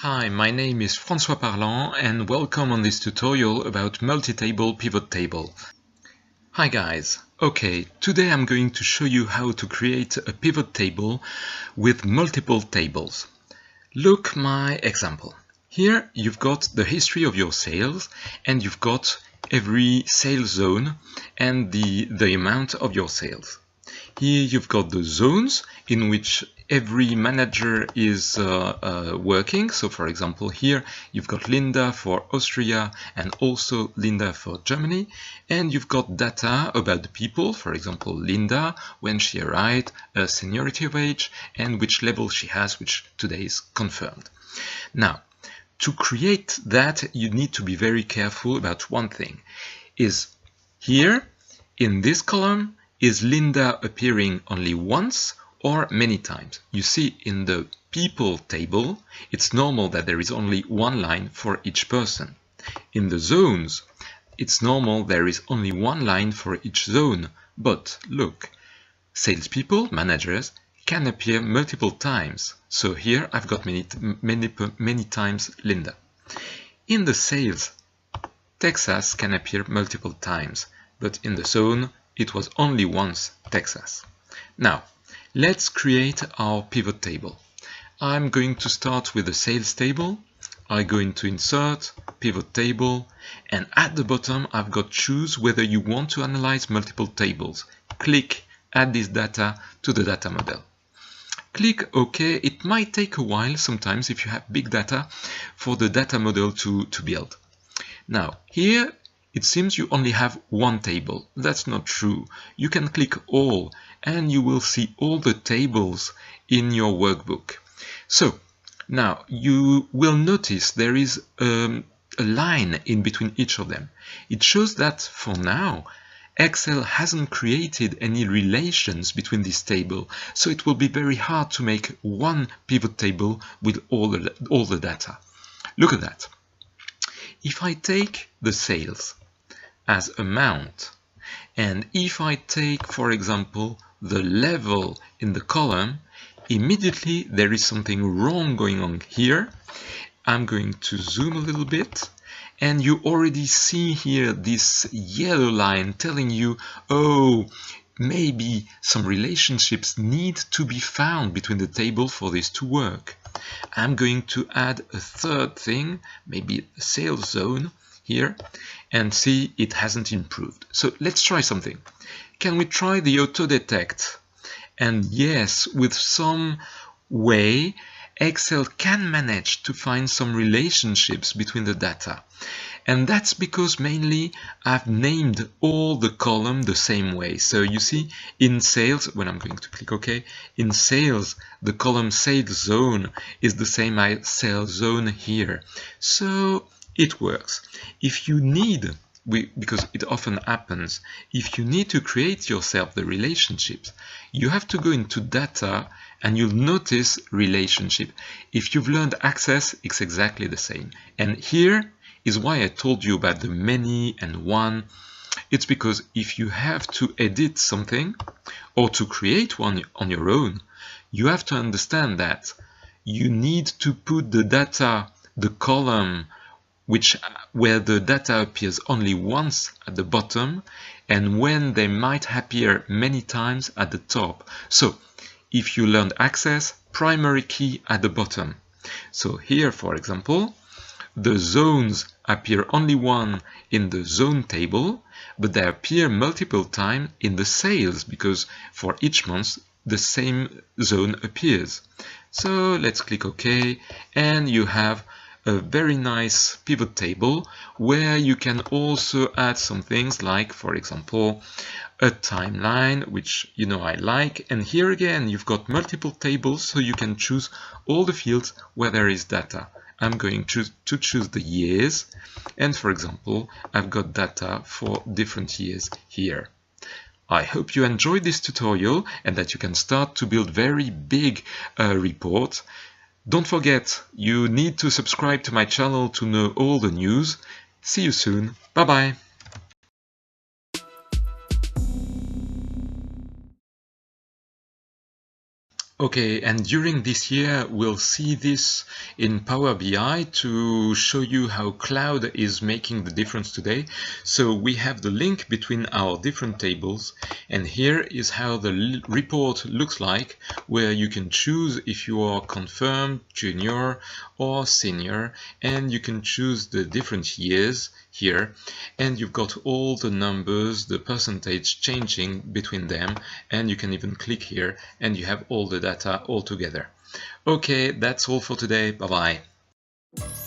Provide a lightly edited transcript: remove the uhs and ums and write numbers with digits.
Hi, my name is François Parlant and welcome on this tutorial about multi-table pivot table. Hi guys, okay, today I'm going to show you how to create a pivot table with multiple tables. Look my example. Here you've got the history of your sales and you've got every sales zone and the amount of your sales. Here you've got the zones in which every manager is working. So for example, here you've got Linda for Austria and also Linda for Germany. And you've got data about the people, for example, Linda, when she arrived, her seniority of age, and which level she has, which today is confirmed. Now, to create that, you need to be very careful about one thing. Is here, in this column, is Linda appearing only once or many times? You see, in the people table, it's normal that there is only one line for each person. In the zones, it's normal there is only one line for each zone. But look, salespeople, managers, can appear multiple times. So here I've got many times Linda. In the sales, Texas can appear multiple times, but in the zone, it was only once Texas. Now, let's create our pivot table. I'm going to start with the sales table. I'm going to insert pivot table, and at the bottom I've got choose whether you want to analyze multiple tables. Click add this data to the data model. Click OK. It might take a while sometimes if you have big data for the data model to build. Now, here it seems you only have one table. That's not true. You can click all and you will see all the tables in your workbook. So now you will notice there is a line in between each of them. It shows that for now Excel hasn't created any relations between this table, so it will be very hard to make one pivot table with all the data. Look at that. If I take the sales as amount, and if I take, for example, the level in the column, immediately there is something wrong going on here. I'm going to zoom a little bit, and you already see here this yellow line telling you, oh, maybe some relationships need to be found between the table for this to work. I'm going to add a third thing, maybe a sales zone here, and see it hasn't improved. So let's try something. Can we try the auto detect? And yes, with some way, Excel can manage to find some relationships between the data. And that's because mainly I've named all the columns the same way. So you see in sales, when I'm going to click OK, in sales, the column sales zone is the same as sales zone here. So it works. If you need, because it often happens, if you need to create yourself the relationships, you have to go into data and you'll notice relationship. If you've learned Access, it's exactly the same. And here is why I told you about the many and one. It's because if you have to edit something or to create one on your own, you have to understand that you need to put the data, the column where the data appears only once at the bottom, and when they might appear many times at the top. So if you learned Access, primary key at the bottom. So here, for example, the zones appear only one in the zone table, but they appear multiple times in the sales because for each month the same zone appears. So let's click OK, and you have a very nice pivot table where you can also add some things like, for example, a timeline, which you know I like. And here again, you've got multiple tables, so you can choose all the fields where there is data. I'm going to choose the years, and for example, I've got data for different years here. I hope you enjoyed this tutorial and that you can start to build very big reports. Don't forget, you need to subscribe to my channel to know all the news. See you soon. Bye-bye. Okay, and during this year we'll see this in Power BI to show you how cloud is making the difference today. So we have the link between our different tables, and here is how the report looks like, where you can choose if you are confirmed, junior or senior, and you can choose the different years here, and you've got all the numbers, the percentage changing between them, and you can even click here and you have all the data all together. Okay, that's all for today. Bye bye.